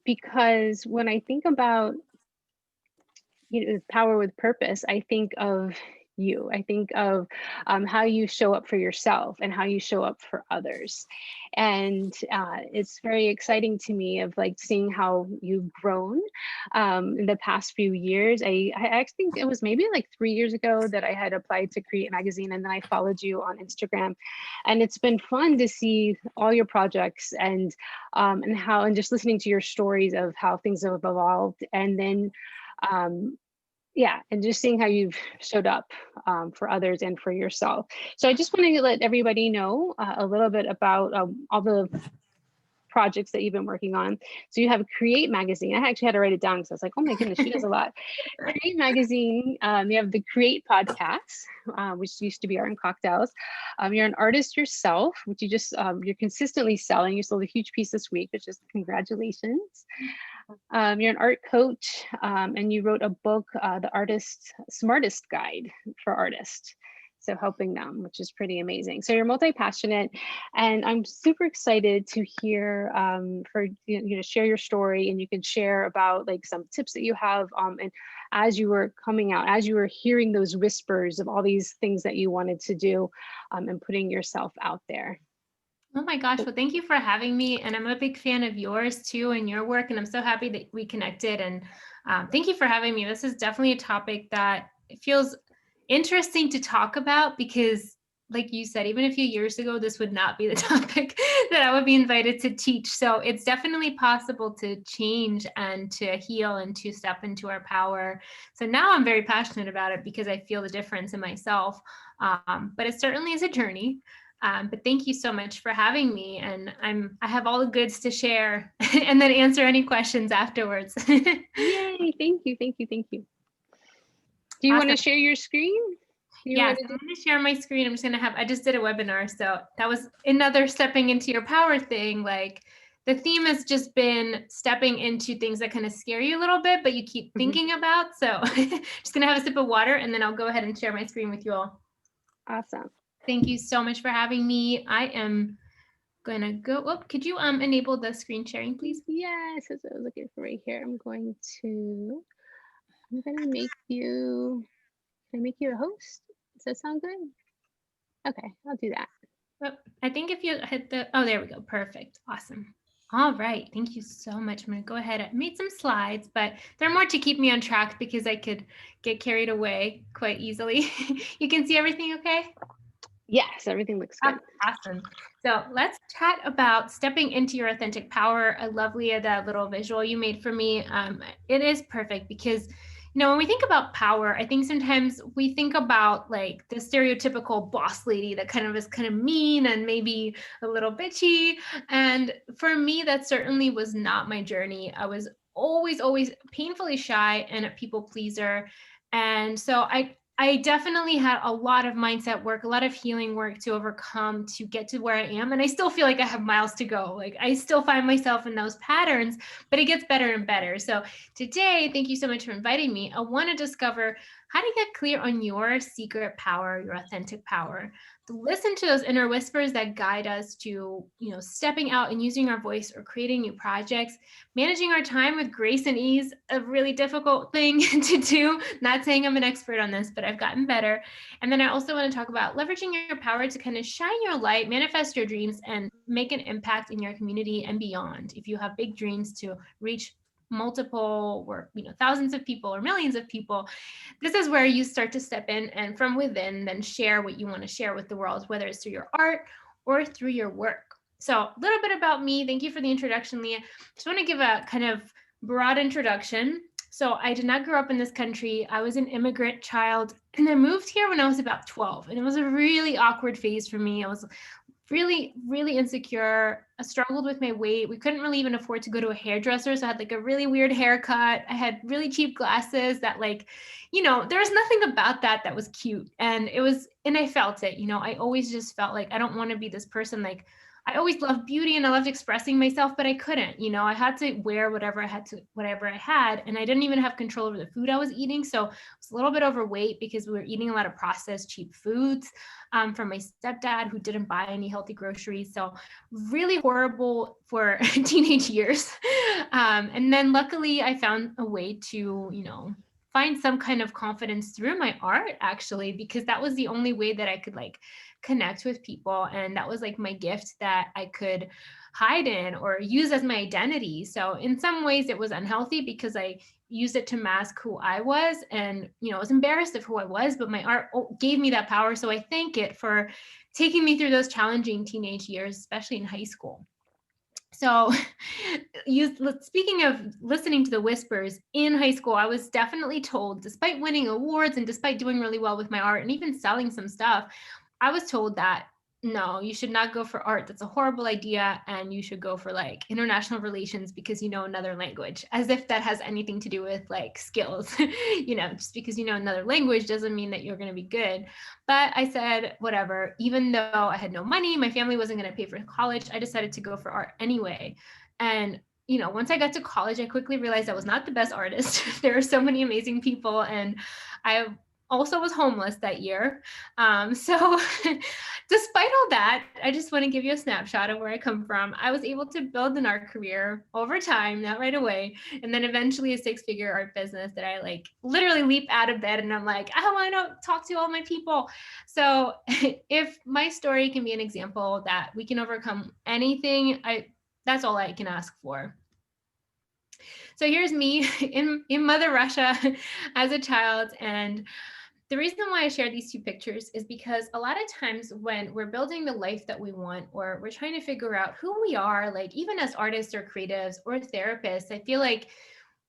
because when I think about, power with purpose, I think of you. I think of how you show up for yourself and how you show up for others. And it's very exciting to me of like seeing how you've grown in the past few years. I actually think it was maybe like 3 years ago that I had applied to create magazine, and then I followed you on Instagram, and it's been fun to see all your projects and how, and just listening to your stories of how things have evolved. And then yeah, and just seeing how you've showed up for others and for yourself. So I just wanted to let everybody know a little bit about all the projects that you've been working on. So you have Create Magazine. I actually had to write it down because I was like, oh my goodness, she does a lot. Create Magazine. You have the Create podcast, which used to be Art and Cocktails. You're an artist yourself, which you just, you're consistently selling. You sold a huge piece this week, which is congratulations. You're an art coach, and you wrote a book, The Artist's Smartest Guide for Artists. So helping them, which is pretty amazing. So you're multi-passionate, and I'm super excited to hear for share your story, and you can share about like some tips that you have. And as you were coming out, as you were hearing those whispers of all these things that you wanted to do, and putting yourself out there. Oh my gosh. Well, thank you for having me. And I'm a big fan of yours too and your work. And I'm so happy that we connected. And thank you for having me. This is definitely a topic that feels interesting to talk about because, like you said, even a few years ago, this would not be the topic that I would be invited to teach. So it's definitely possible to change and to heal and to step into our power. So now I'm very passionate about it because I feel the difference in myself. But it certainly is a journey. But thank you so much for having me. And I have all the goods to share and then answer any questions afterwards. Yay, thank you, thank you, thank you. Do you want to share your screen? Yes, I'm going to share my screen. I'm just going to I just did a webinar. So that was another stepping into your power thing. Like the theme has just been stepping into things that kind of scare you a little bit, but you keep thinking about. So just going to have a sip of water and then I'll go ahead and share my screen with you all. Awesome. Thank you so much for having me. I am going to go, could you enable the screen sharing, please? Yes, as I was looking for right here. I'm going to make you, can I make you a host? Does that sound good? Okay, I'll do that. Oh, I think if you hit oh, there we go. Perfect. Awesome. All right. Thank you so much. I'm going to go ahead. I made some slides, but they're more to keep me on track because I could get carried away quite easily. You can see everything okay? Yes, everything looks good. Awesome. So let's chat about stepping into your authentic power. I love, Leah, that little visual you made for me. It is perfect because, when we think about power, I think sometimes we think about like the stereotypical boss lady that kind of is kind of mean and maybe a little bitchy. And for me, that certainly was not my journey. I was always painfully shy and a people pleaser. And so I definitely had a lot of mindset work, a lot of healing work to overcome to get to where I am. And I still feel like I have miles to go. Like I still find myself in those patterns, but it gets better and better. So today, thank you so much for inviting me. I want to discover how to get clear on your secret power, your authentic power. To listen to those inner whispers that guide us to, stepping out and using our voice or creating new projects, managing our time with grace and ease, a really difficult thing to do. Not saying I'm an expert on this, but I've gotten better. And then I also want to talk about leveraging your power to kind of shine your light, manifest your dreams, and make an impact in your community and beyond. If you have big dreams to reach multiple or thousands of people or millions of people, this is where you start to step in and from within then share what you want to share with the world, whether it's through your art or through your work. So a little bit about me. Thank you for the introduction, Leah. Just want to give a kind of broad introduction. So I did not grow up in this country. I was an immigrant child and I moved here when I was about 12, and it was a really awkward phase for me. I was really, really insecure. I struggled with my weight. We couldn't really even afford to go to a hairdresser. So I had like a really weird haircut. I had really cheap glasses that there was nothing about that was cute. And I felt it, I always just felt like I don't want to be this person like I always loved beauty and I loved expressing myself, but I couldn't, I had to wear whatever I had. And I didn't even have control over the food I was eating. So I was a little bit overweight because we were eating a lot of processed, cheap foods from my stepdad, who didn't buy any healthy groceries. So really horrible for teenage years. And then luckily I found a way to, find some kind of confidence through my art, actually, because that was the only way that I could like connect with people. And that was like my gift that I could hide in or use as my identity. So in some ways it was unhealthy because I used it to mask who I was, and I was embarrassed of who I was, but my art gave me that power. So I thank it for taking me through those challenging teenage years, especially in high school. So speaking of listening to the whispers, in high school, I was definitely told, despite winning awards and despite doing really well with my art and even selling some stuff, I was told that no, you should not go for art. That's a horrible idea. And you should go for like international relations because you know another language, as if that has anything to do with like skills. Just because you know another language doesn't mean that you're going to be good. But I said, whatever, even though I had no money, my family wasn't going to pay for college, I decided to go for art anyway. And once I got to college, I quickly realized I was not the best artist. There are so many amazing people, and I also was homeless that year. So despite all that, I just want to give you a snapshot of where I come from. I was able to build an art career over time, not right away, and then eventually a 6-figure art business that I like literally leap out of bed and I'm like, I want to talk to all my people. So if my story can be an example that we can overcome anything, that's all I can ask for. So here's me in Mother Russia as a child. And the reason why I share these two pictures is because a lot of times when we're building the life that we want, or we're trying to figure out who we are, like even as artists or creatives or therapists, I feel like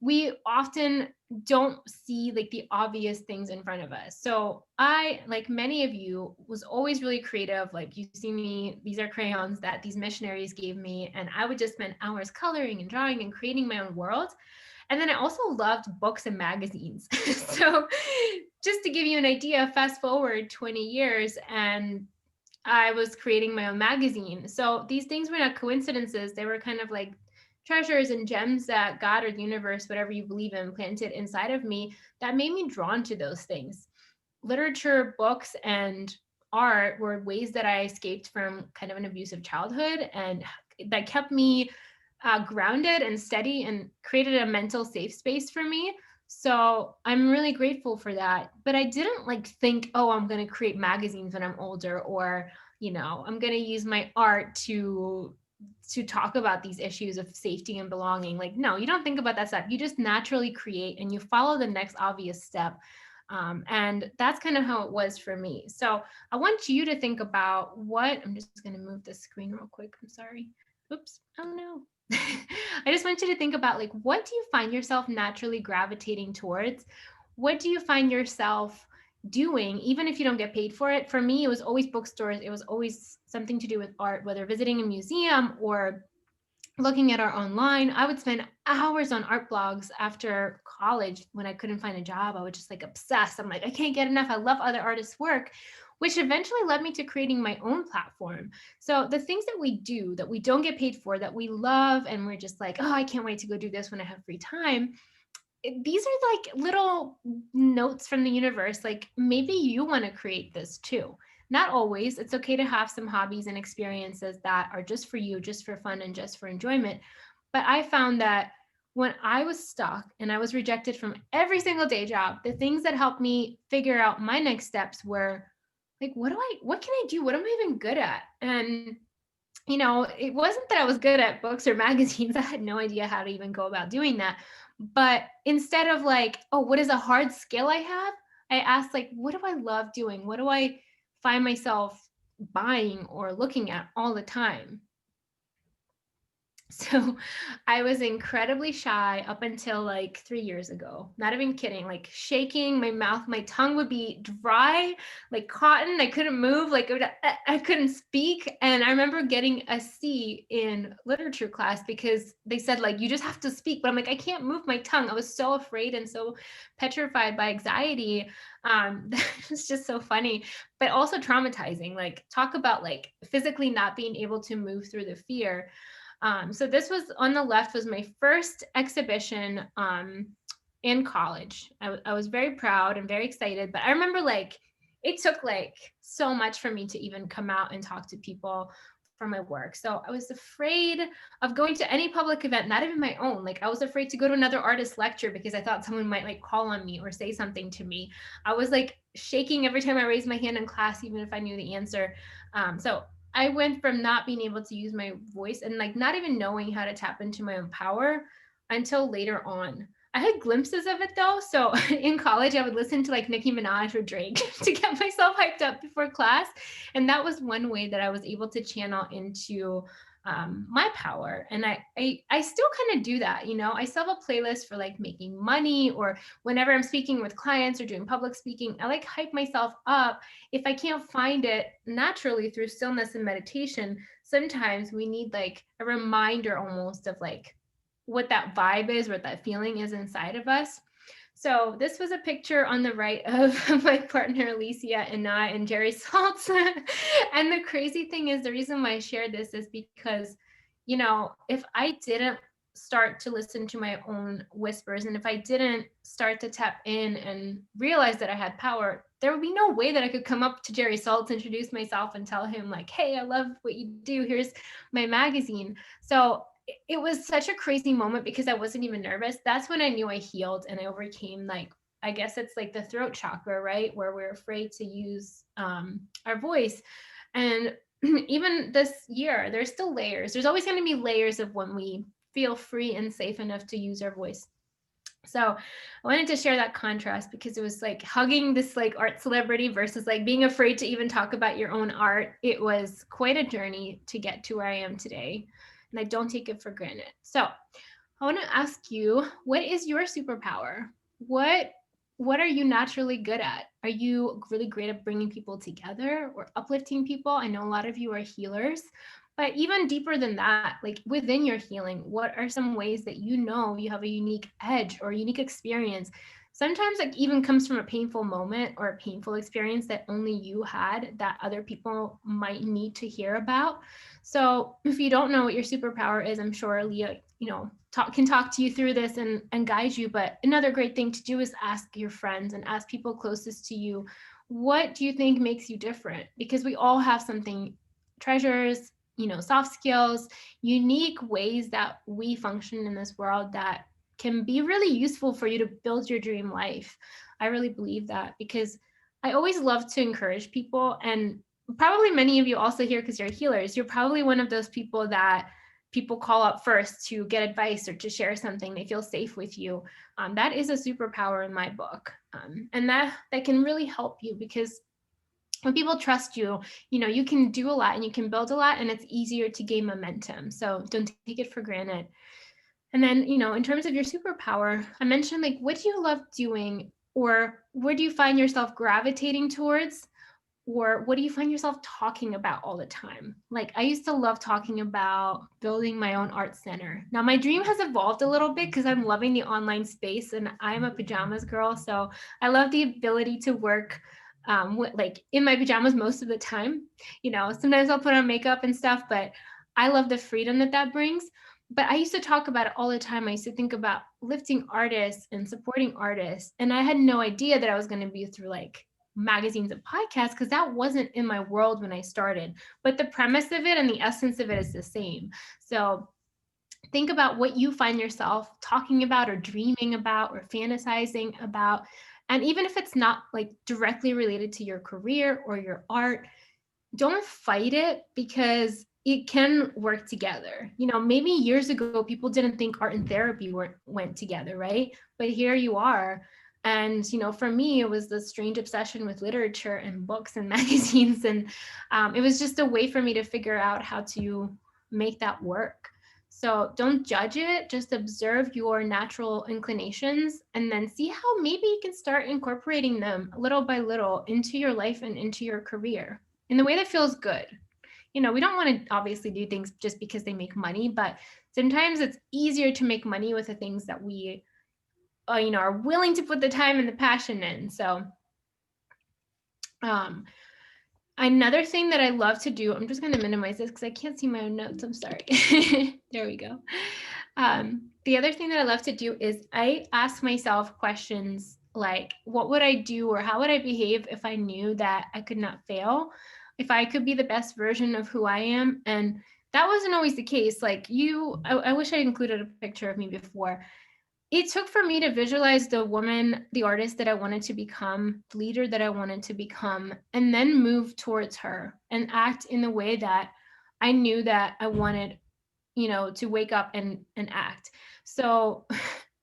we often don't see like the obvious things in front of us. So I, like many of you, was always really creative. Like you see me, these are crayons that these missionaries gave me, and I would just spend hours coloring and drawing and creating my own world. And then I also loved books and magazines. So just to give you an idea, fast forward 20 years and I was creating my own magazine. So these things were not coincidences. They were kind of like treasures and gems that God or the universe, whatever you believe in, planted inside of me that made me drawn to those things. Literature, books, and art were ways that I escaped from kind of an abusive childhood, and that kept me grounded and steady and created a mental safe space for me. So I'm really grateful for that. But I didn't like think, oh, I'm going to create magazines when I'm older, or, I'm going to use my art to talk about these issues of safety and belonging. Like, no, you don't think about that stuff. You just naturally create and you follow the next obvious step. And that's kind of how it was for me. So I want you to think about I'm just going to move the screen real quick. I'm sorry. Oops. Oh no. I just want you to think about like, what do you find yourself naturally gravitating towards? What do you find yourself doing, even if you don't get paid for it? For me, it was always bookstores. It was always something to do with art, whether visiting a museum or looking at art online. I would spend hours on art blogs after college when I couldn't find a job. I would just like obsess. I'm like, I can't get enough. I love other artists' work, which eventually led me to creating my own platform. So the things that we do that we don't get paid for, that we love, and we're just like, oh, I can't wait to go do this when I have free time. These are like little notes from the universe. Like maybe you want to create this too. Not always. It's okay to have some hobbies and experiences that are just for you, just for fun and just for enjoyment. But I found that when I was stuck and I was rejected from every single day job, the things that helped me figure out my next steps were like, what can I do? What am I even good at? And it wasn't that I was good at books or magazines. I had no idea how to even go about doing that. But instead of like, oh, what is a hard skill I have? I asked like, what do I love doing? What do I find myself buying or looking at all the time? So I was incredibly shy up until like 3 years ago. Not even kidding. Like shaking, my mouth, my tongue would be dry, like cotton. I couldn't move, like I couldn't speak. And I remember getting a C in literature class because they said, like, you just have to speak. But I'm like, I can't move my tongue. I was so afraid and so petrified by anxiety. It's just so funny, but also traumatizing. Like, talk about like physically not being able to move through the fear. So this was on the left was my first exhibition in college. I was very proud and very excited, but I remember like it took like so much for me to even come out and talk to people for my work. So I was afraid of going to any public event, not even my own. Like I was afraid to go to another artist lecture because I thought someone might like call on me or say something to me. I was like shaking every time I raised my hand in class, even if I knew the answer. So I went from not being able to use my voice and like not even knowing how to tap into my own power until later on. I had glimpses of it though. So in college, I would listen to like Nicki Minaj or Drake to get myself hyped up before class. And that was one way that I was able to channel into my power. And I still kind of do that. You know, I still have a playlist for like making money or whenever I'm speaking with clients or doing public speaking, I like hype myself up. If I can't find it naturally through stillness and meditation, sometimes we need like a reminder almost of like what that vibe is, what that feeling is inside of us. So this was a picture on the right of my partner Alicia and I and Jerry Saltz. And the crazy thing is the reason why I shared this is because, you know, if I didn't start to listen to my own whispers and if I didn't start to tap in and realize that I had power, there would be no way that I could come up to Jerry Saltz, introduce myself and tell him like, hey, I love what you do. Here's my magazine. So it was such a crazy moment because I wasn't even nervous. That's when I knew I healed and I overcame like, I guess it's like the throat chakra, right? Where we're afraid to use our voice. And even this year, there's still layers. There's always going to be layers of when we feel free and safe enough to use our voice. So I wanted to share that contrast because it was like hugging this like art celebrity versus like being afraid to even talk about your own art. It was quite a journey to get to where I am today. And I don't take it for granted. So I want to ask you, what is your superpower? What are you naturally good at? Are you really great at bringing people together or uplifting people? I know a lot of you are healers, but even deeper than that, like within your healing, what are some ways that you know you have a unique edge or unique experience? Sometimes like even comes from a painful moment or a painful experience that only you had that other people might need to hear about. So if you don't know what your superpower is, I'm sure Leah, you know, can talk to you through this and guide you. But another great thing to do is ask your friends and ask people closest to you, what do you think makes you different? Because we all have something, treasures, you know, soft skills, unique ways that we function in this world that can be really useful for you to build your dream life. I really believe that because I always love to encourage people. And probably many of you also here because you're healers, you're probably one of those people that people call up first to get advice or to share something. They feel safe with you. That is a superpower in my book. And that can really help you because when people trust you, you know, you can do a lot and you can build a lot and it's easier to gain momentum. So don't take it for granted. And then, you know, in terms of your superpower, I mentioned like, what do you love doing or where do you find yourself gravitating towards? Or what do you find yourself talking about all the time? Like I used to love talking about building my own art center. Now my dream has evolved a little bit because I'm loving the online space and I'm a pajamas girl. So I love the ability to work like in my pajamas most of the time. You know, sometimes I'll put on makeup and stuff, but I love the freedom that brings. But I used to talk about it all the time. I used to think about lifting artists and supporting artists. And I had no idea that I was going to be through like magazines and podcasts because that wasn't in my world when I started. But the premise of it and the essence of it is the same. So think about what you find yourself talking about or dreaming about or fantasizing about. And even if it's not like directly related to your career or your art, don't fight it because it can work together. You know, maybe years ago, people didn't think art and therapy went together, right? But here you are. And, you know, for me, it was this strange obsession with literature and books and magazines. And it was just a way for me to figure out how to make that work. So don't judge it, just observe your natural inclinations and then see how maybe you can start incorporating them little by little into your life and into your career in the way that feels good. We don't want to obviously do things just because they make money, but sometimes it's easier to make money with the things that we, are willing to put the time and the passion in. So, um, another thing that I love to do, I'm just going to minimize this because I can't see my own notes. I'm sorry. There we go. The other thing that I love to do is I ask myself questions like, what would I do or how would I behave if I knew that I could not fail, if I could be the best version of who I am? And that wasn't always the case. Like I wish I included a picture of me before. It took for me to visualize the woman, the artist that I wanted to become, the leader that I wanted to become, and then move towards her and act in the way that I knew that I wanted, to wake up and act. So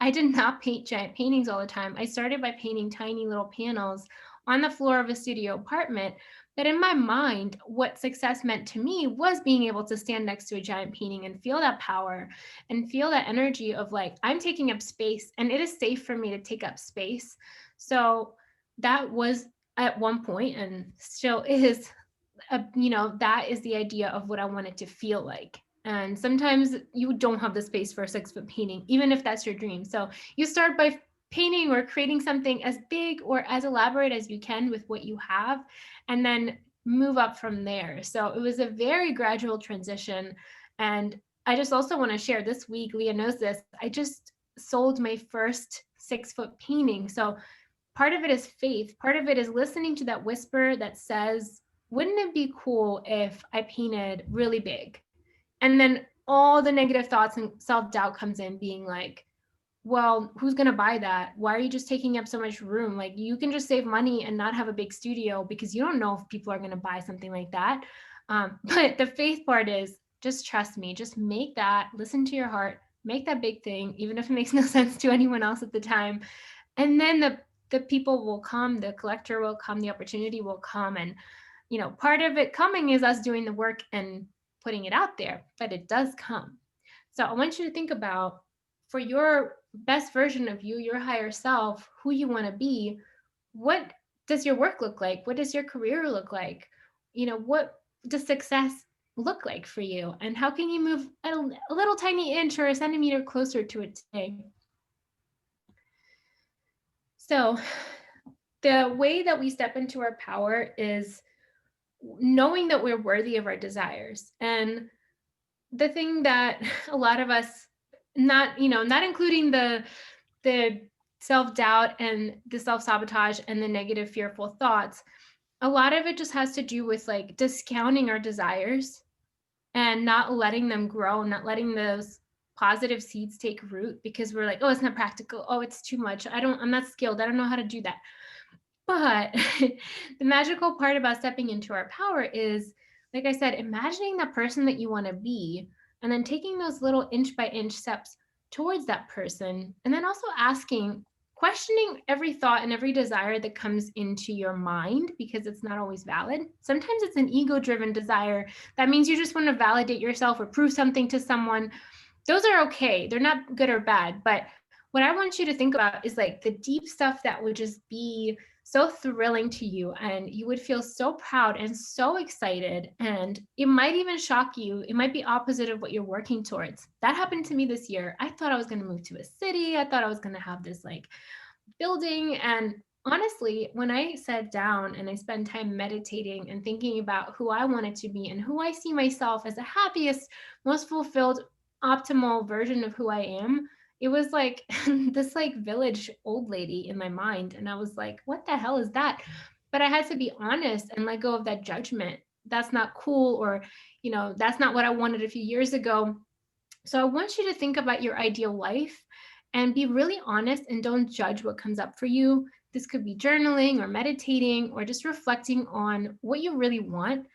I did not paint giant paintings all the time. I started by painting tiny little panels on the floor of a studio apartment. But in my mind, what success meant to me was being able to stand next to a giant painting and feel that power and feel that energy of like, I'm taking up space and it is safe for me to take up space. So that was at one point and still is, that is the idea of what I want it to feel like. And sometimes you don't have the space for a 6-foot painting, even if that's your dream. So you start by painting or creating something as big or as elaborate as you can with what you have, and then move up from there. So it was a very gradual transition. And I just also want to share this week, Leah knows this, I just sold my first 6-foot painting. So part of it is faith. Part of it is listening to that whisper that says, wouldn't it be cool if I painted really big? And then all the negative thoughts and self-doubt comes in being like, well, who's going to buy that? Why are you just taking up so much room? Like you can just save money and not have a big studio because you don't know if people are going to buy something like that. But the faith part is just trust me, just make that, listen to your heart, make that big thing, even if it makes no sense to anyone else at the time. And then the people will come, the collector will come, the opportunity will come. And, part of it coming is us doing the work and putting it out there, but it does come. So I want you to think about, for your best version of you, your higher self, who you want to be, what does your work look like? What does your career look like? What does success look like for you? And how can you move a little tiny inch or a centimeter closer to it today? So the way that we step into our power is knowing that we're worthy of our desires. And the thing that a lot of us, not including the self-doubt and the self-sabotage and the negative fearful thoughts, a lot of it just has to do with like discounting our desires and not letting them grow, not letting those positive seeds take root because we're like, oh, it's not practical, oh, it's too much, I'm not skilled, I don't know how to do that. But the magical part about stepping into our power is, like I said, imagining that person that you want to be, and then taking those little inch by inch steps towards that person. And then also questioning every thought and every desire that comes into your mind, because it's not always valid. Sometimes it's an ego-driven desire. That means you just want to validate yourself or prove something to someone. Those are okay. They're not good or bad. But what I want you to think about is like the deep stuff that would just be so thrilling to you, and you would feel so proud and so excited, and it might even shock you. It might be opposite of what you're working towards. That happened to me this year. I thought I was going to move to a city. I thought I was going to have this like building. And honestly, when I sat down and I spent time meditating and thinking about who I wanted to be and who I see myself as the happiest, most fulfilled, optimal version of who I am, it was like this like village old lady in my mind. And I was like, what the hell is that? But I had to be honest and let go of that judgment. That's not cool, or, that's not what I wanted a few years ago. So I want you to think about your ideal life and be really honest and don't judge what comes up for you. This could be journaling or meditating or just reflecting on what you really want.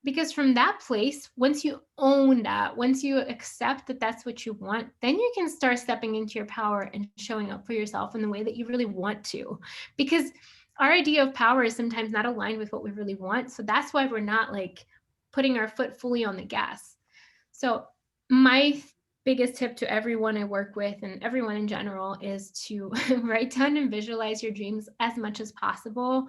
Because from that place, once you own that, once you accept that that's what you want, then you can start stepping into your power and showing up for yourself in the way that you really want to. Because our idea of power is sometimes not aligned with what we really want. So that's why we're not like putting our foot fully on the gas. So my biggest tip to everyone I work with and everyone in general is to write down and visualize your dreams as much as possible.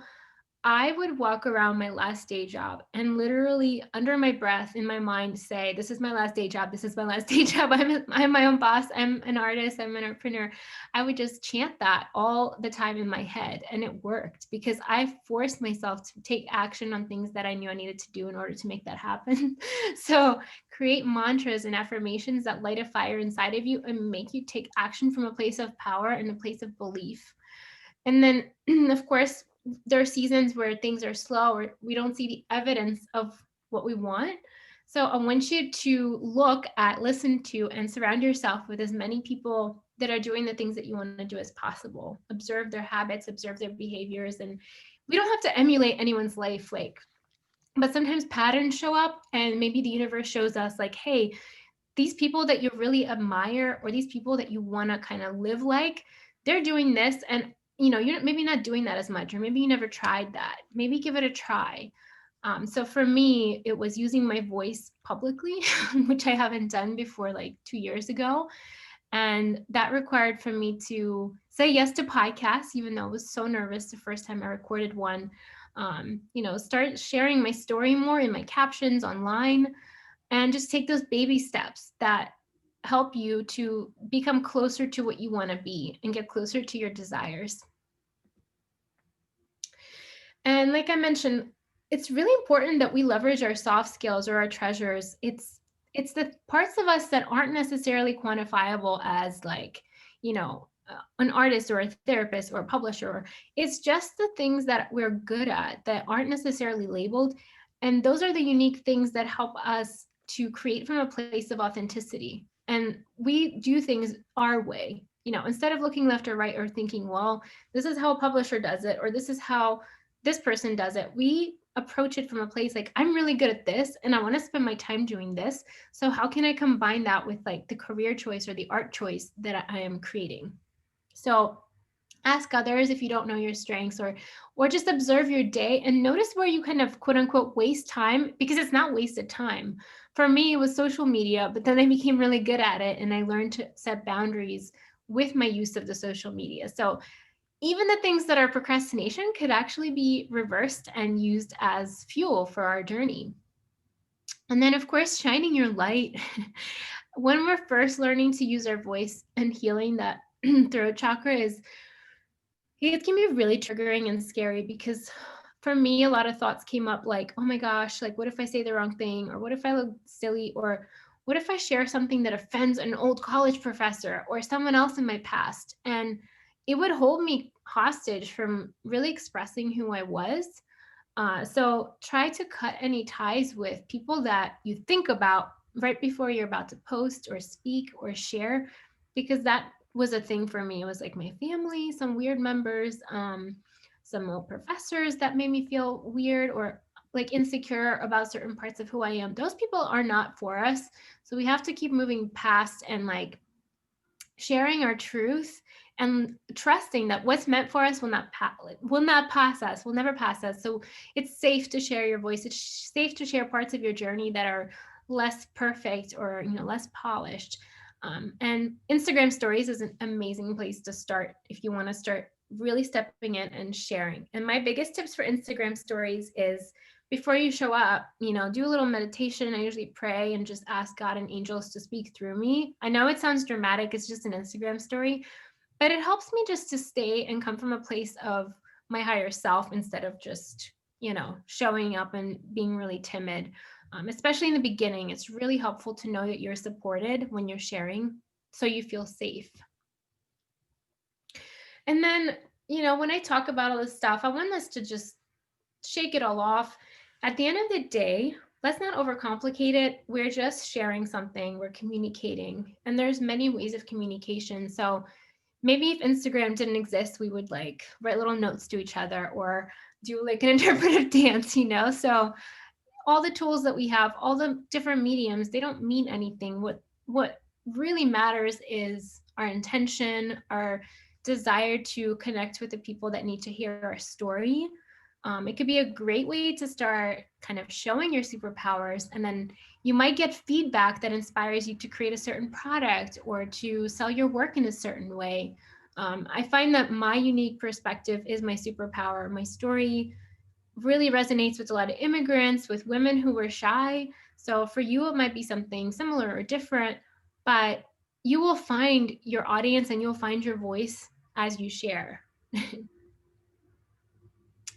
I would walk around my last day job and literally under my breath in my mind say, this is my last day job. This is my last day job. I'm my own boss. I'm an artist. I'm an entrepreneur. I would just chant that all the time in my head. And it worked because I forced myself to take action on things that I knew I needed to do in order to make that happen. So create mantras and affirmations that light a fire inside of you and make you take action from a place of power and a place of belief. And then, of course, there are seasons where things are slow or we don't see the evidence of what we want. So I want you to look at, listen to, and surround yourself with as many people that are doing the things that you want to do as possible. Observe their habits, observe their behaviors. And we don't have to emulate anyone's life, like, but sometimes patterns show up and maybe the universe shows us like, hey, these people that you really admire or these people that you want to kind of live like, they're doing this. And, you're maybe not doing that as much, or maybe you never tried that. Maybe give it a try. So for me, it was using my voice publicly, which I haven't done before like 2 years ago. And that required for me to say yes to podcasts, even though I was so nervous the first time I recorded one. Start sharing my story more in my captions online and just take those baby steps that help you to become closer to what you want to be and get closer to your desires. And like I mentioned, it's really important that we leverage our soft skills or our treasures. It's the parts of us that aren't necessarily quantifiable as like, an artist or a therapist or a publisher. It's just the things that we're good at that aren't necessarily labeled. And those are the unique things that help us to create from a place of authenticity. And we do things our way, instead of looking left or right or thinking, well, this is how a publisher does it, or this is how this person does it. We approach it from a place like, I'm really good at this and I want to spend my time doing this. So how can I combine that with like the career choice or the art choice that I am creating? So ask others if you don't know your strengths, or just observe your day and notice where you kind of quote unquote waste time, because it's not wasted time. For me, it was social media, but then I became really good at it and I learned to set boundaries with my use of the social media. So even the things that are procrastination could actually be reversed and used as fuel for our journey. And then, of course, shining your light. When we're first learning to use our voice and healing that throat chakra it can be really triggering and scary because for me, a lot of thoughts came up like, oh my gosh, like, what if I say the wrong thing? Or what if I look silly? Or what if I share something that offends an old college professor or someone else in my past? And it would hold me hostage from really expressing who I was. So try to cut any ties with people that you think about right before you're about to post or speak or share, because that was a thing for me. It was like my family, some weird members, some old professors that made me feel weird or like insecure about certain parts of who I am. Those people are not for us. So we have to keep moving past and like sharing our truth and trusting that what's meant for us will not pass us, will never pass us. So it's safe to share your voice. It's safe to share parts of your journey that are less perfect or less polished. And Instagram stories is an amazing place to start if you want to start really stepping in and sharing. And my biggest tips for Instagram stories is before you show up, do a little meditation. I usually pray and just ask God and angels to speak through me. I know it sounds dramatic. It's just an Instagram story, but it helps me just to stay and come from a place of my higher self instead of just, showing up and being really timid. Especially in the beginning, it's really helpful to know that you're supported when you're sharing so you feel safe. And then, when I talk about all this stuff, I want us to just shake it all off. At the end of the day, let's not overcomplicate it. We're just sharing something, we're communicating, and there's many ways of communication. So maybe if Instagram didn't exist, we would like write little notes to each other or do like an interpretive dance, So all the tools that we have, all the different mediums, they don't mean anything. What really matters is our intention, our desire to connect with the people that need to hear our story. It could be a great way to start kind of showing your superpowers, and then you might get feedback that inspires you to create a certain product or to sell your work in a certain way. I find that my unique perspective is my superpower. My story really resonates with a lot of immigrants, with women who were shy. So for you, it might be something similar or different, but you will find your audience and you'll find your voice as you share.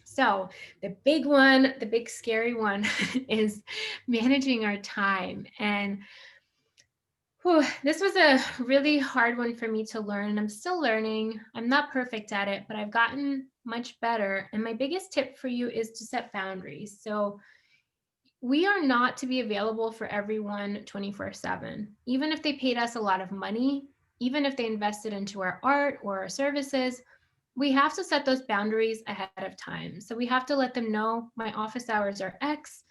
So the big one, the big scary one is managing our time. And whew, this was a really hard one for me to learn. I'm still learning. I'm not perfect at it, but I've gotten much better. And my biggest tip for you is to set boundaries. So we are not to be available for everyone 24/7. Even if they paid us a lot of money, even if they invested into our art or our services, we have to set those boundaries ahead of time. So we have to let them know my office hours are X.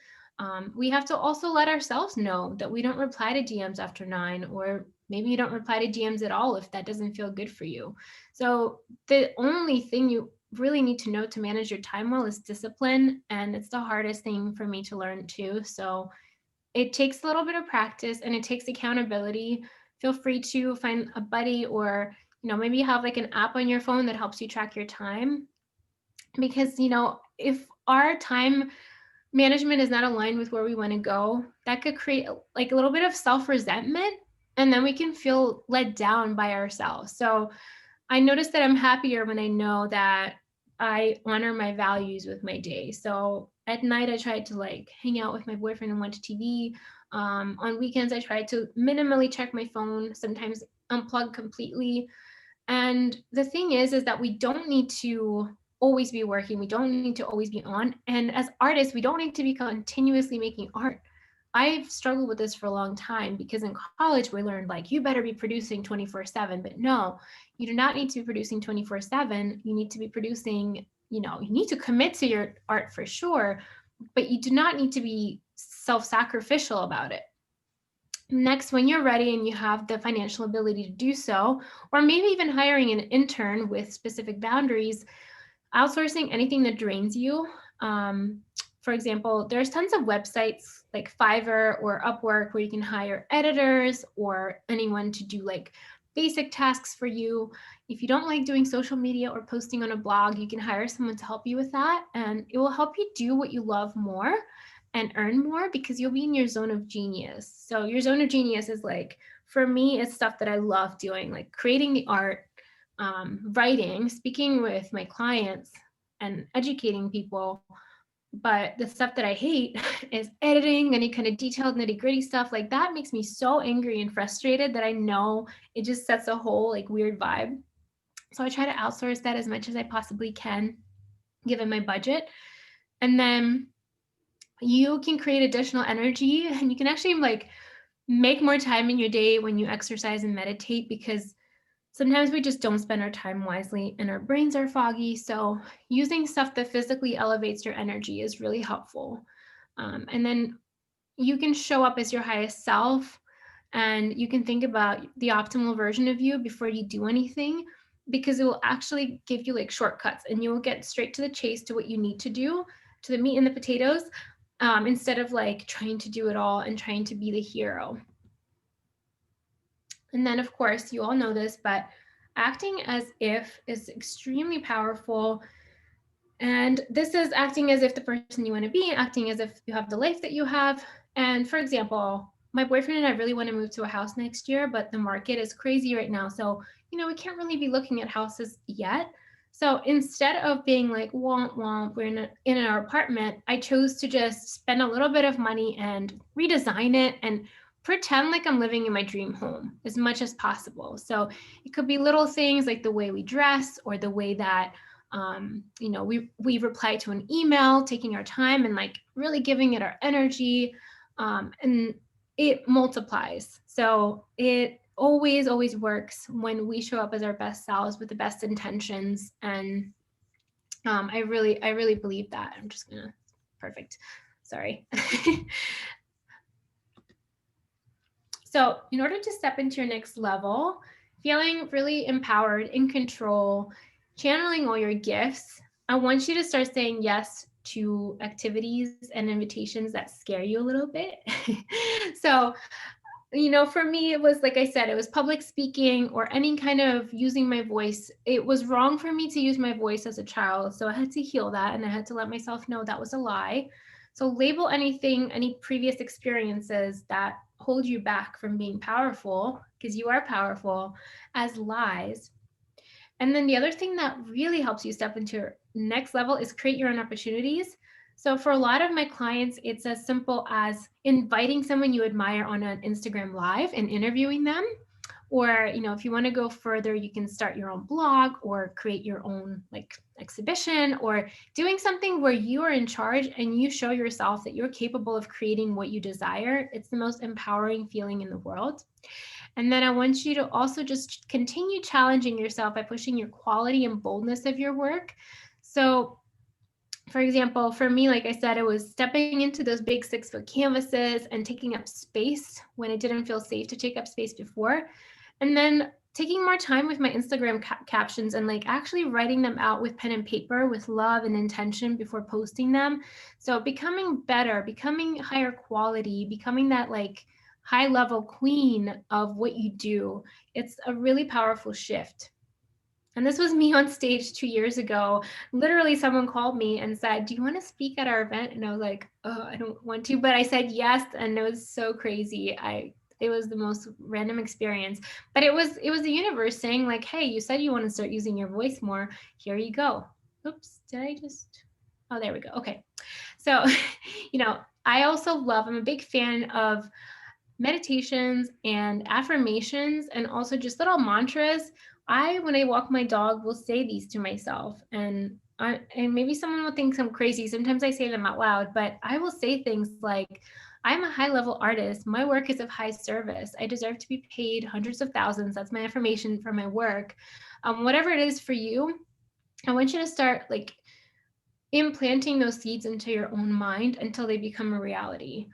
We have to also let ourselves know that we don't reply to DMs after 9, or maybe you don't reply to DMs at all if that doesn't feel good for you. So the only thing you really need to know to manage your time well is discipline. And it's the hardest thing for me to learn too. So it takes a little bit of practice and it takes accountability. Feel free to find a buddy, or maybe you have like an app on your phone that helps you track your time, because if our time management is not aligned with where we want to go, that could create like a little bit of self-resentment, and then we can feel let down by ourselves. So I notice that I'm happier when I know that I honor my values with my day. So at night, I tried to like hang out with my boyfriend and watch TV. On weekends, I tried to minimally check my phone, sometimes unplug completely. And the thing is that we don't need to always be working. We don't need to always be on. And as artists, we don't need to be continuously making art. I've struggled with this for a long time, because in college we learned like you better be producing 24/7, but no, you do not need to be producing 24/7. You need to be producing, you need to commit to your art for sure, but you do not need to be self-sacrificial about it. Next, when you're ready and you have the financial ability to do so, or maybe even hiring an intern with specific boundaries, outsourcing anything that drains you. Um, for example, there's tons of websites like Fiverr or Upwork where you can hire editors or anyone to do like basic tasks for you. If you don't like doing social media or posting on a blog, you can hire someone to help you with that, and it will help you do what you love more and earn more, because you'll be in your zone of genius. So your zone of genius is like, for me, it's stuff that I love doing, like creating the art, writing, speaking with my clients, and educating people. But the stuff that I hate is editing, any kind of detailed nitty gritty stuff. Like that makes me so angry and frustrated that I know it just sets a whole like weird vibe. So I try to outsource that as much as I possibly can, given my budget. And then you can create additional energy, and you can actually like make more time in your day when you exercise and meditate, because sometimes we just don't spend our time wisely and our brains are foggy. So using stuff that physically elevates your energy is really helpful. And then you can show up as your highest self, and you can think about the optimal version of you before you do anything, because it will actually give you like shortcuts, and you will get straight to the chase, to what you need to do, to the meat and the potatoes, instead of like trying to do it all and trying to be the hero. And then, of course, you all know this, but acting as if is extremely powerful. And this is acting as if the person you want to be, acting as if you have the life that you have. And for example, my boyfriend and I really want to move to a house next year, but the market is crazy right now. So, we can't really be looking at houses yet. So instead of being like, womp womp, we're in our apartment, I chose to just spend a little bit of money and redesign it and pretend like I'm living in my dream home as much as possible. So it could be little things like the way we dress, or the way that we reply to an email, taking our time and like really giving it our energy, and it multiplies. So it always works when we show up as our best selves with the best intentions. And I really believe that. I'm just gonna, perfect. Sorry. So in order to step into your next level, feeling really empowered, in control, channeling all your gifts, I want you to start saying yes to activities and invitations that scare you a little bit. So, for me, it was like I said, it was public speaking or any kind of using my voice. It was wrong for me to use my voice as a child. So I had to heal that and I had to let myself know that was a lie. So label anything, any previous experiences that hold you back from being powerful, because you are powerful, as lies. And then the other thing that really helps you step into your next level is create your own opportunities. So for a lot of my clients, it's as simple as inviting someone you admire on an Instagram live and interviewing them. Or, if you want to go further, you can start your own blog or create your own like exhibition or doing something where you are in charge and you show yourself that you're capable of creating what you desire. It's the most empowering feeling in the world. And then I want you to also just continue challenging yourself by pushing your quality and boldness of your work. So, for example, for me, like I said, it was stepping into those big 6-foot canvases and taking up space when it didn't feel safe to take up space before. And then taking more time with my Instagram captions and like actually writing them out with pen and paper with love and intention before posting them. So becoming better, becoming higher quality, becoming that like high level queen of what you do. It's a really powerful shift. And this was me on stage 2 years ago. Literally, someone called me and said, "Do you want to speak at our event?" And I was like, "Oh, I don't want to," but I said yes, and it was so crazy. It was the most random experience, but it was the universe saying like, "Hey, you said you want to start using your voice more. Here you go." Oops, did I just? Oh, there we go. Okay, so I also love. I'm a big fan of meditations and affirmations and also just little mantras. When I walk my dog, will say these to myself, and maybe someone will think I'm crazy. Sometimes I say them out loud, but I will say things like, "I'm a high level artist. My work is of high service. I deserve to be paid hundreds of thousands." That's my affirmation for my work. Whatever it is for you, I want you to start like implanting those seeds into your own mind until they become a reality.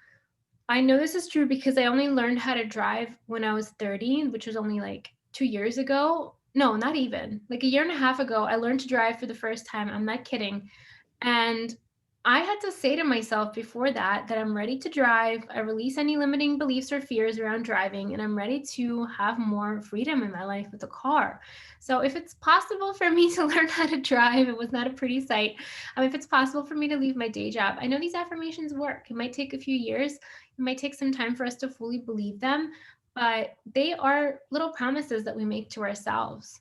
I know this is true because I only learned how to drive when I was 30, which was only like 2 years ago. No, not even. Like a year and a half ago, I learned to drive for the first time. I'm not kidding. And I had to say to myself before that I'm ready to drive. I release any limiting beliefs or fears around driving, and I'm ready to have more freedom in my life with a car. So if it's possible for me to learn how to drive, it was not a pretty sight. If it's possible for me to leave my day job, I know these affirmations work. It might take a few years. It might take some time for us to fully believe them, but they are little promises that we make to ourselves.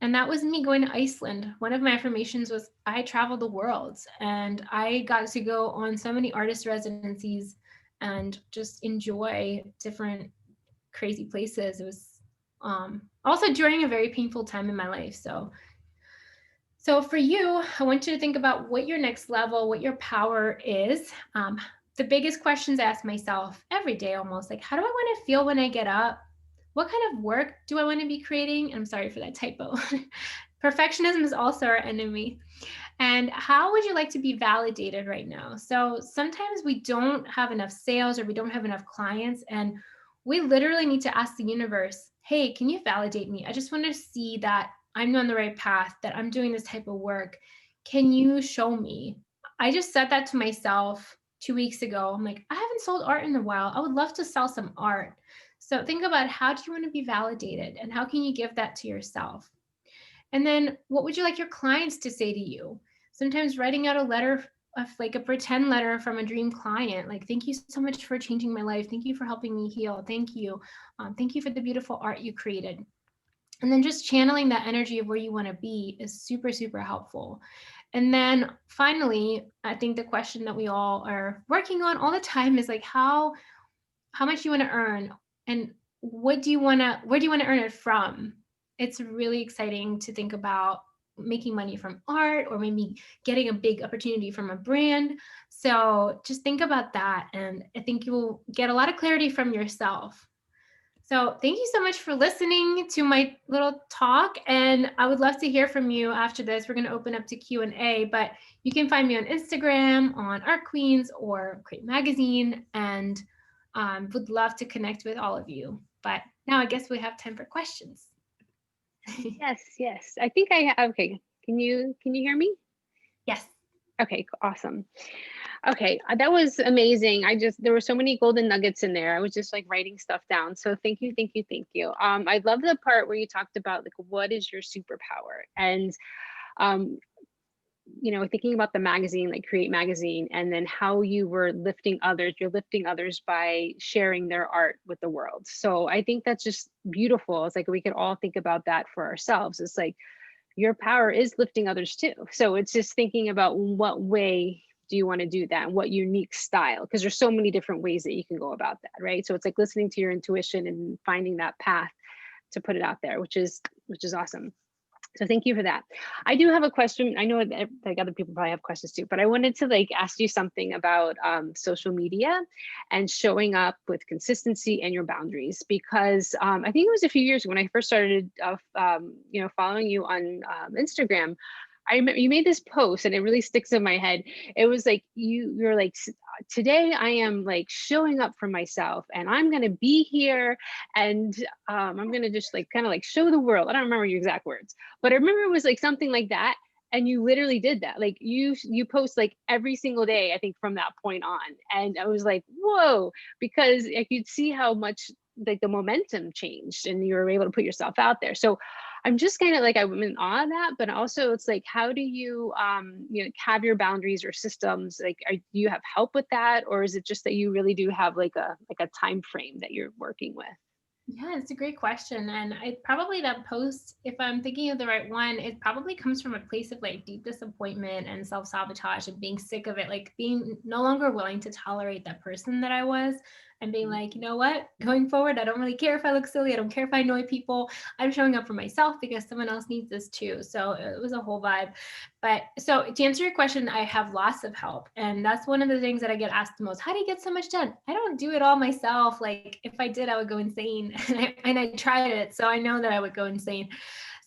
And that was me going to Iceland. One of my affirmations was I traveled the world and I got to go on so many artist residencies and just enjoy different crazy places. It was also during a very painful time in my life. So for you, I want you to think about what your next level, what your power is. The biggest questions I ask myself every day almost, like, how do I want to feel when I get up? What kind of work do I want to be creating? I'm sorry for that typo. Perfectionism is also our enemy. And how would you like to be validated right now? So sometimes we don't have enough sales or we don't have enough clients, and we literally need to ask the universe, "Hey, can you validate me? I just want to see that I'm on the right path, that I'm doing this type of work. Can you show me?" I just said that to myself 2 weeks ago. I'm like, I haven't sold art in a while. I would love to sell some art. So think about, how do you want to be validated and how can you give that to yourself? And then what would you like your clients to say to you? Sometimes writing out a letter, of like a pretend letter from a dream client, like, "Thank you so much for changing my life. Thank you for helping me heal. Thank you. Thank you for the beautiful art you created." And then just channeling that energy of where you want to be is super, super helpful. And then finally, I think the question that we all are working on all the time is like, how much you want to earn and where do you want to earn it from? It's really exciting to think about making money from art or maybe getting a big opportunity from a brand. So just think about that. And I think you will get a lot of clarity from yourself. So thank you so much for listening to my little talk. And I would love to hear from you after this. We're going to open up to Q&A, but you can find me on Instagram, on Art Queens or Create Magazine, and would love to connect with all of you. But now I guess we have time for questions. Yes, yes. I think I have. Okay. Can you hear me? Yes. Okay, awesome. Okay, that was amazing. There were so many golden nuggets in there. I was just like writing stuff down. So thank you, thank you, thank you. I love the part where you talked about like what is your superpower, and um, thinking about the magazine, like Create Magazine, and then how you were lifting others. You're lifting others by sharing their art with the world. So I think that's just beautiful. It's like we could all think about that for ourselves. It's like your power is lifting others too. So it's just thinking about what way do you want to do that and what unique style, because there's so many different ways that you can go about that, right? So it's like listening to your intuition and finding that path to put it out there, which is awesome. So thank you for that. I do have a question. I know that like other people probably have questions too, but I wanted to like ask you something about social media and showing up with consistency and your boundaries, because I think it was a few years ago when I first started, following you on Instagram. I remember you made this post and it really sticks in my head. It was like you're like, today I am like showing up for myself and I'm going to be here, and I'm going to just like kind of like show the world. I don't remember your exact words, but I remember it was like something like that. And you literally did that. Like you post like every single day, I think, from that point on. And I was like, whoa, because like you'd see how much like the momentum changed and you were able to put yourself out there. So I'm just kind of like, I'm in awe of that, but also it's like, how do you, have your boundaries or systems? Like, do you have help with that? Or is it just that you really do have like a time frame that you're working with? Yeah, it's a great question. And it probably that post, if I'm thinking of the right one, it probably comes from a place of like deep disappointment and self-sabotage and being sick of it, like being no longer willing to tolerate that person that I was, and being like, you know what, going forward, I don't really care if I look silly. I don't care if I annoy people. I'm showing up for myself because someone else needs this too. So it was a whole vibe. But so to answer your question, I have lots of help. And that's one of the things that I get asked the most. How do you get so much done? I don't do it all myself. Like if I did, I would go insane. And I tried it. So I know that I would go insane.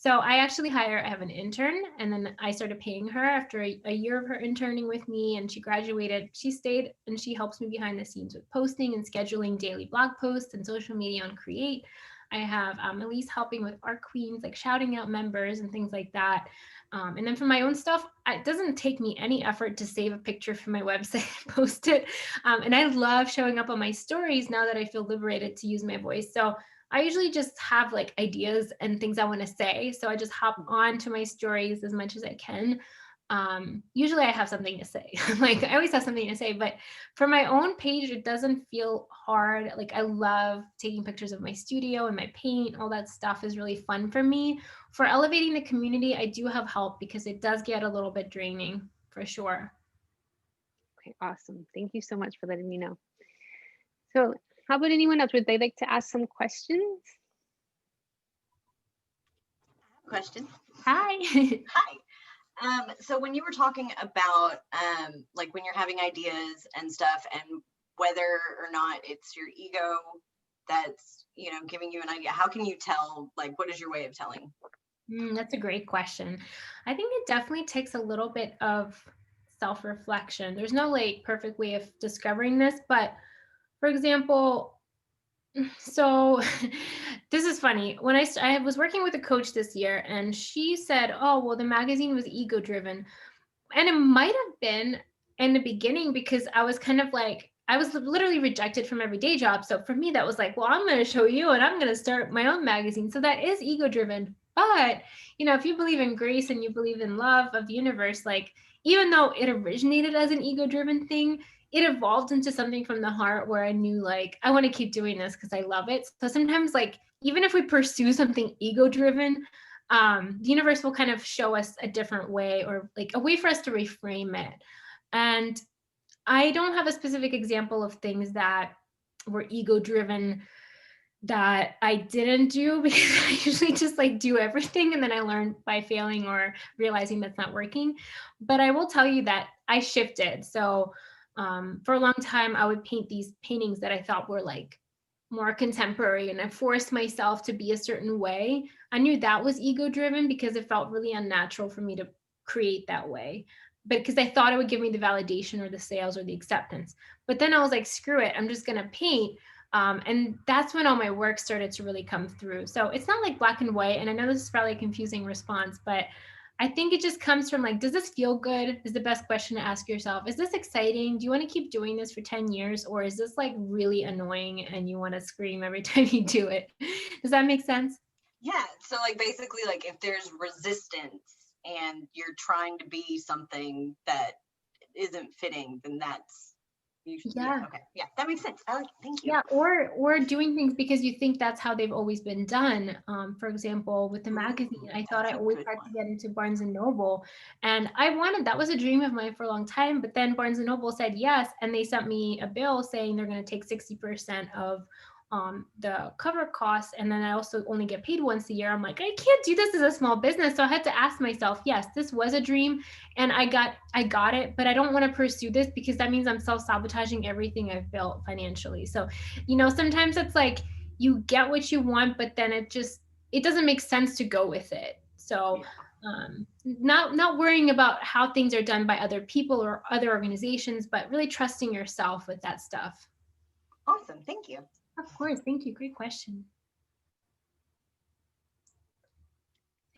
So I actually I have an intern, and then I started paying her after a year of her interning with me, and she graduated. She stayed and she helps me behind the scenes with posting and scheduling daily blog posts and social media on Create. I have Elise helping with Art Queens, like shouting out members and things like that. And then for my own stuff, it doesn't take me any effort to save a picture from my website and post it. And I love showing up on my stories now that I feel liberated to use my voice. So I usually just have like ideas and things I want to say. So I just hop on to my stories as much as I can. Usually I have something to say. Like I always have something to say, but for my own page, it doesn't feel hard. Like I love taking pictures of my studio and my paint. All that stuff is really fun for me. For elevating the community, I do have help because it does get a little bit draining for sure. Okay, awesome. Thank you so much for letting me know. So how about anyone else? Would they like to ask some questions? Question. Hi. Hi. So when you were talking about like when you're having ideas and stuff, and whether or not it's your ego that's giving you an idea, how can you tell, like, what is your way of telling? That's a great question. I think it definitely takes a little bit of self-reflection. There's no like perfect way of discovering this, but for example, so this is funny. When I was working with a coach this year, and she said, "Oh, well, the magazine was ego driven," and it might have been in the beginning because I was kind of like I was literally rejected from every day job. So for me, that was like, well, I'm going to show you, and I'm going to start my own magazine. So that is ego driven. But if you believe in grace and you believe in love of the universe, like even though it originated as an ego driven thing, it evolved into something from the heart where I knew like I want to keep doing this because I love it. So sometimes like even if we pursue something ego driven, the universe will kind of show us a different way, or like a way for us to reframe it. And I don't have a specific example of things that were ego driven that I didn't do because I usually just like do everything and then I learn by failing or realizing that's not working. But I will tell you that I shifted. So for a long time, I would paint these paintings that I thought were like more contemporary, and I forced myself to be a certain way. I knew that was ego driven because it felt really unnatural for me to create that way. But because I thought it would give me the validation or the sales or the acceptance. But then I was like, screw it, I'm just going to paint. And that's when all my work started to really come through. So it's not like black and white. And I know this is probably a confusing response, but I think it just comes from like, does this feel good? Is the best question to ask yourself. Is this exciting? Do you want to keep doing this for 10 years? Or is this like really annoying and you want to scream every time you do it? Does that make sense? Yeah. So like basically like if there's resistance and you're trying to be something that isn't fitting, then that's usually, Yeah. okay. Yeah, that makes sense. I like it. Thank you. Yeah, or doing things because you think that's how they've always been done. For example, with the magazine, I thought I always had to get into Barnes and Noble, and that was a dream of mine for a long time. But then Barnes and Noble said yes, and they sent me a bill saying they're going to take 60% of the cover costs, and then I also only get paid once a year. I'm like, I can't do this as a small business, so I had to ask myself, yes, this was a dream, and I got it, but I don't want to pursue this because that means I'm self-sabotaging everything I've built financially. So, sometimes it's like you get what you want, but then it doesn't make sense to go with it. So not worrying about how things are done by other people or other organizations, but really trusting yourself with that stuff. Awesome. Thank you. Of course. Thank you. Great question.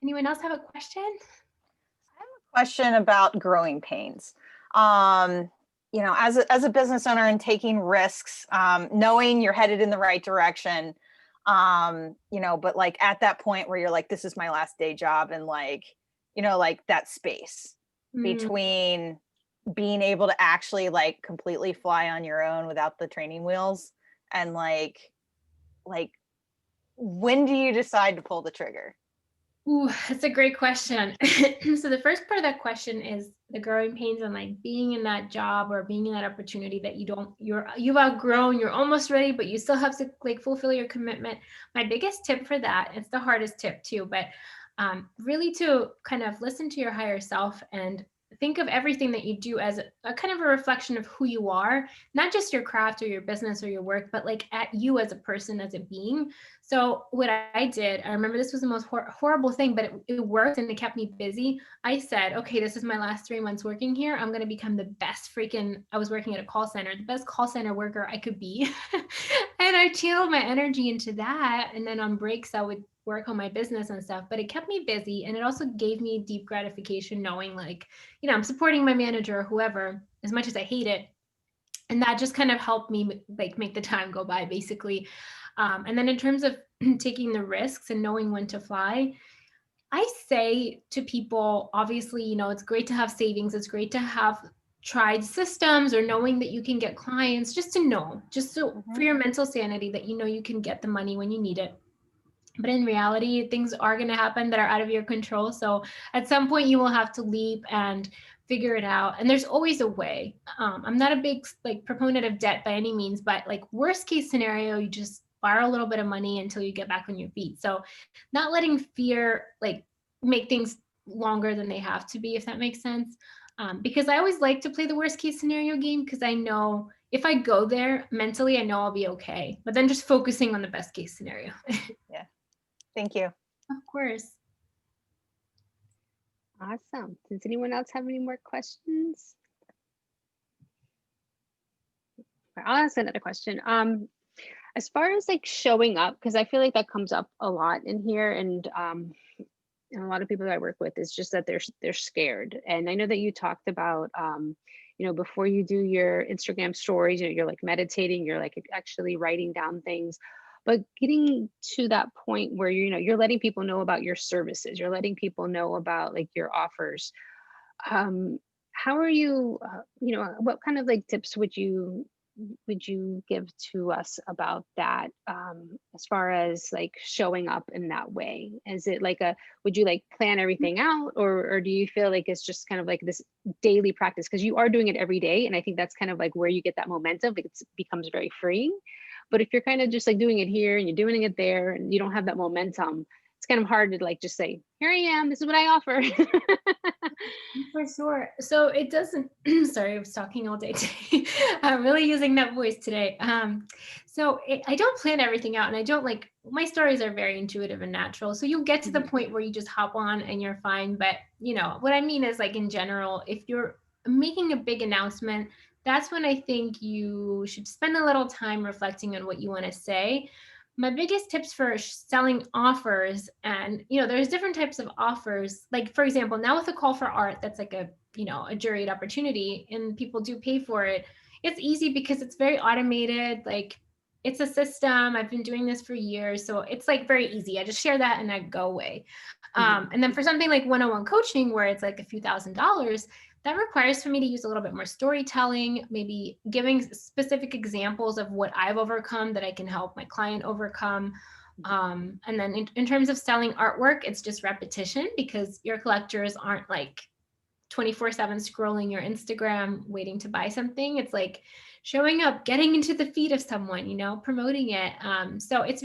Anyone else have a question? I have a question about growing pains. As a business owner and taking risks, knowing you're headed in the right direction, but like at that point where you're like, this is my last day job, and like that space between being able to actually like completely fly on your own without the training wheels, and like when do you decide to pull the trigger? Ooh, that's a great question. So the first part of that question is the growing pains and like being in that job or being in that opportunity that you've outgrown, you're almost ready, but you still have to like fulfill your commitment. My biggest tip for that, it's the hardest tip too, but really to kind of listen to your higher self and think of everything that you do as a kind of a reflection of who you are, not just your craft or your business or your work, but like at you as a person, as a being. So what I did, I remember this was the most horrible thing, but it worked and it kept me busy. I said, okay, this is my last 3 months working here. I'm going to become the best I was working at a call center, the best call center worker I could be. And I channeled my energy into that. And then on breaks, I would work on my business and stuff, but it kept me busy. And it also gave me deep gratification knowing like, I'm supporting my manager or whoever, as much as I hate it. And that just kind of helped me like make the time go by basically. And then in terms of taking the risks and knowing when to fly, I say to people, obviously, it's great to have savings. It's great to have tried systems or knowing that you can get clients, just to know, just so for your mental sanity that you can get the money when you need it. But in reality, things are going to happen that are out of your control. So at some point you will have to leap and figure it out. And there's always a way. I'm not a big like proponent of debt by any means, but like worst case scenario, you just borrow a little bit of money until you get back on your feet. So not letting fear like make things longer than they have to be, if that makes sense. Because I always like to play the worst case scenario game because I know if I go there mentally, I know I'll be okay. But then just focusing on the best case scenario. Yeah. Thank you. Of course. Awesome. Does anyone else have any more questions? I'll ask another question. As far as like showing up, because I feel like that comes up a lot in here, and a lot of people that I work with is just that they're scared. And I know that you talked about before you do your Instagram stories, you're like meditating, you're like actually writing down things. But getting to that point where you're letting people know about your services, you're letting people know about like your offers. How are you? What kind of like tips would you give to us about that? As far as like showing up in that way, is it like would you like plan everything out, or do you feel like it's just kind of like this daily practice because you are doing it every day? And I think that's kind of like where you get that momentum. Like it becomes very freeing. But if you're kind of just like doing it here and you're doing it there and you don't have that momentum, it's kind of hard to like just say, here I am, this is what I offer. For sure. So it doesn't, sorry, I was talking all day today. I'm really using that voice today. I don't plan everything out, and I don't like, my stories are very intuitive and natural. So you'll get to the point where you just hop on and you're fine. But what I mean is like in general, if you're making a big announcement, that's when I think you should spend a little time reflecting on what you want to say. my biggest tips for selling offers, and there's different types of offers. Like, for example, now with a call for art, that's like a juried opportunity, and people do pay for it. It's easy because it's very automated. Like, it's a system. I've been doing this for years, so it's like very easy. I just share that and I go away. And then for something like one-on-one coaching, where it's like a few $1,000s, that requires for me to use a little bit more storytelling, maybe giving specific examples of what I've overcome that I can help my client overcome. And then in terms of selling artwork, it's just repetition, because your collectors aren't like 24/7 scrolling your Instagram waiting to buy something. It's like showing up, getting into the feed of someone, promoting it. So it's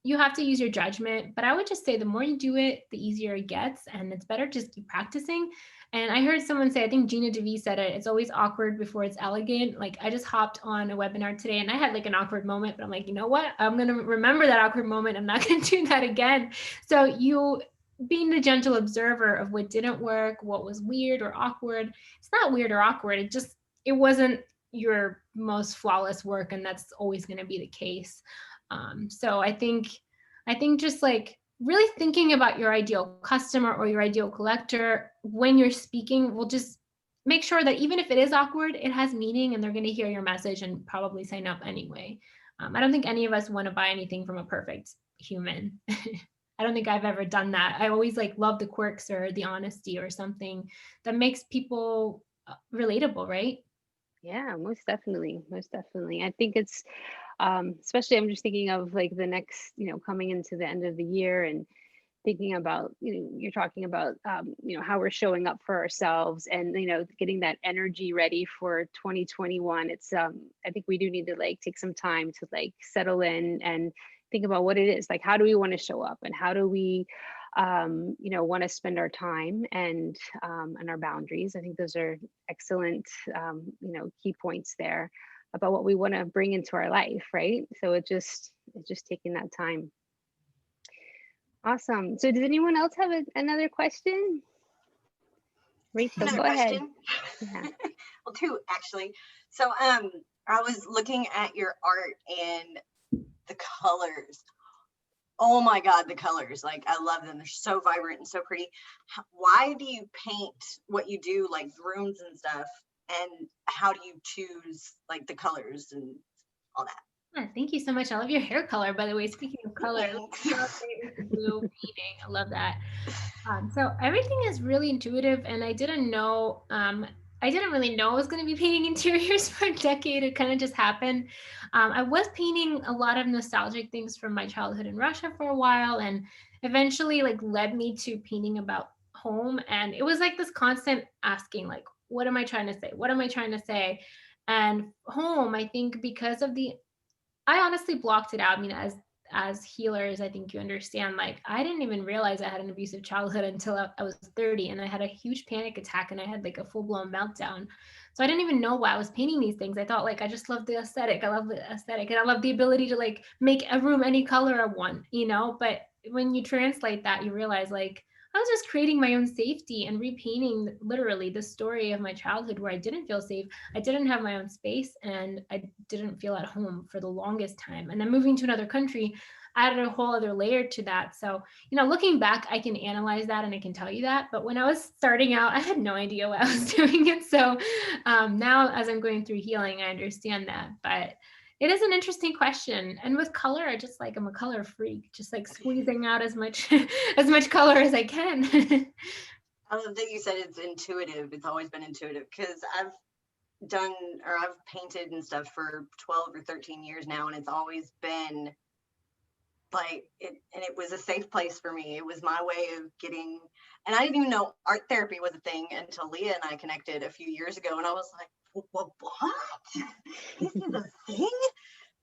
you have to use your judgment, but I would just say the more you do it, the easier it gets, and it's better just keep practicing. And I heard someone say, I think Gina DeVee said it, it's always awkward before it's elegant. Like, I just hopped on a webinar today and I had like an awkward moment, but I'm like, you know what? I'm going to remember that awkward moment. I'm not going to do that again. So you being the gentle observer of what didn't work, what was weird or awkward. It's not weird or awkward. It wasn't your most flawless work, and that's always going to be the case. So I think just like really thinking about your ideal customer or your ideal collector when you're speaking will just make sure that even if it is awkward, it has meaning, and they're going to hear your message and probably sign up anyway. I don't think any of us want to buy anything from a perfect human. I don't think I've ever done that. I always like love the quirks or the honesty or something that makes people relatable, right? Yeah, most definitely. Most definitely. I think it's, especially I'm just thinking of like the next, coming into the end of the year and thinking about, you're talking about, how we're showing up for ourselves and, getting that energy ready for 2021. It's, I think we do need to like take some time to like settle in and think about what it is. Like, how do we want to show up, and how do we, want to spend our time and our boundaries. I think those are excellent, key points there about what we want to bring into our life, right? So it's just taking that time. Awesome. So does anyone else have another question? Rachel, go ahead. Yeah. Well, two actually. So I was looking at your art and the colors. Oh my God, the colors, like I love them. They're so vibrant and so pretty. Why do you paint what you do, like rooms and stuff? And how do you choose like the colors and all that? Yeah, thank you so much. I love your hair color, by the way. Speaking of color, blue painting. I love that. So everything is really intuitive, and I didn't really know I was going to be painting interiors for a decade. It kind of just happened. I was painting a lot of nostalgic things from my childhood in Russia for a while, and eventually like led me to painting about home. And it was like this constant asking, like, what am I trying to say? What am I trying to say? And home, I think because of I honestly blocked it out. I mean, as healers, I think you understand, like, I didn't even realize I had an abusive childhood until I was 30, and I had a huge panic attack and I had like a full-blown meltdown. So I didn't even know why I was painting these things. I thought like, I just love the aesthetic. I love the aesthetic and I love the ability to like make a room any color I want, but when you translate that, you realize like, I was just creating my own safety and repainting literally the story of my childhood where I didn't feel safe. I didn't have my own space and I didn't feel at home for the longest time. And then moving to another country added a whole other layer to that. So, looking back, I can analyze that and I can tell you that. But when I was starting out, I had no idea why I was doing it. So now as I'm going through healing, I understand that. But it is an interesting question. And with color, I'm a color freak, just like squeezing out as much as much color as I can. I love that you said it's intuitive. It's always been intuitive, because I've painted and stuff for 12 or 13 years now, and it's always been like it, and it was a safe place for me. It was my way of getting, and I didn't even know art therapy was a thing until Leah and I connected a few years ago, and I was like, what? This is a thing?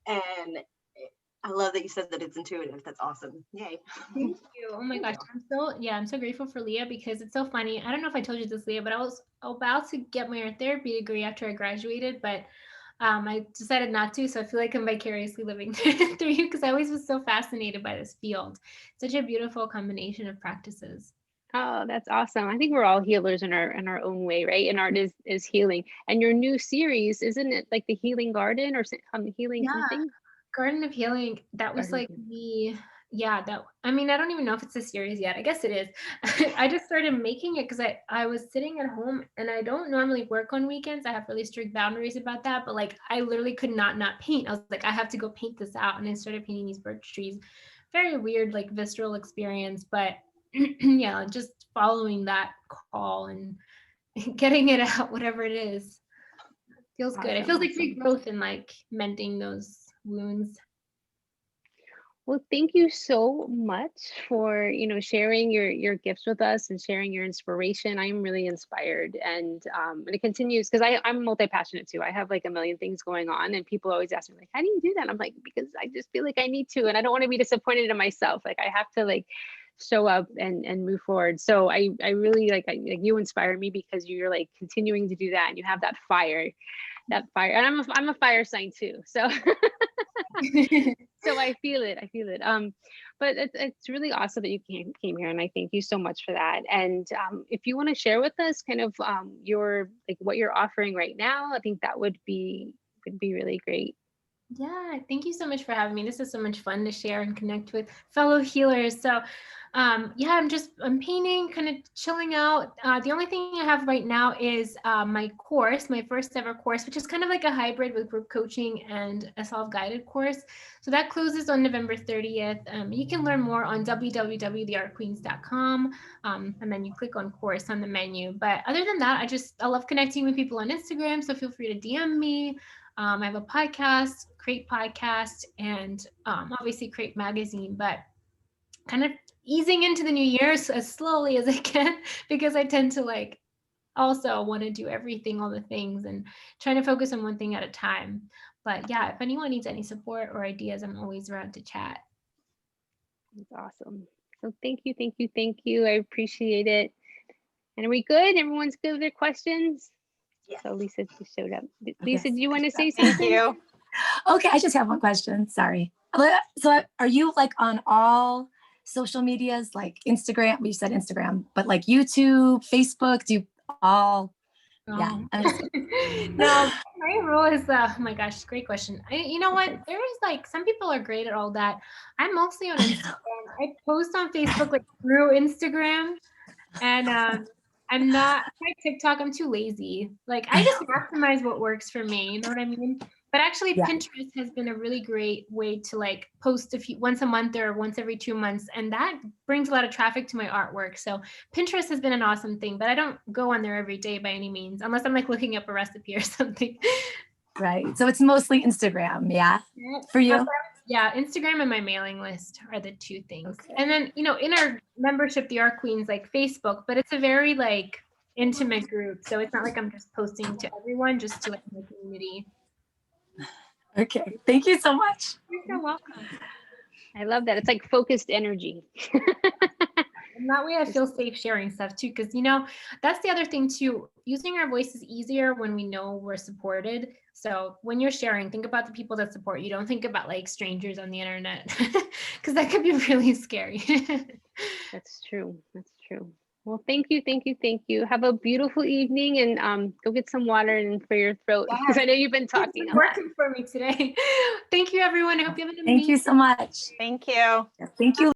And I love that you said that it's intuitive. That's awesome. Yay. Thank you. Oh my gosh. I'm so grateful for Leah, because it's so funny. I don't know if I told you this, Leah, but I was about to get my art therapy degree after I graduated, but I decided not to. So I feel like I'm vicariously living through you, because I always was so fascinated by this field. Such a beautiful combination of practices. Oh, that's awesome. I think we're all healers in our own way, right? And art is healing. And your new series, isn't it like the Healing Garden or healing something? Garden of Healing, that was like I mean, I don't even know if it's a series yet. I guess it is. I just started making it because I was sitting at home and I don't normally work on weekends. I have really strict boundaries about that, but like I literally could not paint. I was like, I have to go paint this out. And I started painting these birch trees. Very weird, like visceral experience, but yeah, just following that call and getting it out, whatever it is. Feels good. It feels like regrowth and like mending those wounds. Well, thank you so much for, sharing your gifts with us and sharing your inspiration. I am really inspired, and it continues because I'm multi-passionate too. I have like a million things going on, and people always ask me like, how do you do that? I'm like, because I just feel like I need to, and I don't want to be disappointed in myself. Like I have to like show up and move forward. So I really like you inspire me because you're like continuing to do that, and you have that fire, and I'm a fire sign too. So. So I feel it. But it's really awesome that you came here, and I thank you so much for that. And if you want to share with us kind of your like what you're offering right now, I think that would be really great. Yeah, thank you so much for having me. This is so much fun to share and connect with fellow healers. So, yeah, I'm painting, kind of chilling out. The only thing I have right now is my course, my first ever course, which is kind of like a hybrid with group coaching and a self-guided course. So that closes on November 30th. You can learn more on www.theartqueens.com, and then you click on course on the menu. But other than that, I love connecting with people on Instagram. So feel free to DM me. I have a podcast, Create Podcast, and obviously Create Magazine, but kind of easing into the new year as slowly as I can, because I tend to like also want to do everything, all the things, and trying to focus on one thing at a time. But yeah, if anyone needs any support or ideas, I'm always around to chat. That's awesome. So thank you. I appreciate it. And are we good? Everyone's good with their questions? Yes. So Lisa just showed up. Lisa, Yes. do you want to say something? Thank you. Okay, I just have one question. Sorry. So are you like on all social medias, like Instagram? We said Instagram, but like YouTube, Facebook, do you all? Yeah. No, my rule is oh my gosh, great question. You know what? There is like some people are great at all that. I'm mostly on Instagram. I post on Facebook like through Instagram, and I'm not my TikTok. I'm too lazy. Like I just maximize what works for me. You know what I mean? But actually, Yeah. Pinterest has been a really great way to like post once a month or once every 2 months, and that brings a lot of traffic to my artwork. So Pinterest has been an awesome thing, but I don't go on there every day by any means, unless I'm like looking up a recipe or something. Right. So it's mostly Instagram, yeah, for you? Yeah, Instagram and my mailing list are the two things. Okay. And then, in our membership, the Art Queens, like Facebook, but it's a very like intimate group. So it's not like I'm just posting to everyone, just to like my community. Okay. Thank you so much. You're so welcome. I love that. It's like focused energy. And that way I feel safe sharing stuff too. Cause that's the other thing too. Using our voice is easier when we know we're supported. So when you're sharing, think about the people that support you. Don't think about like strangers on the internet, because that could be really scary. That's true. Well, thank you. Have a beautiful evening, and go get some water and for your throat, because I know you've been talking. It's working for me today. Thank you, everyone. I hope you have an amazing. Thank you so much. Thank you. Thank you.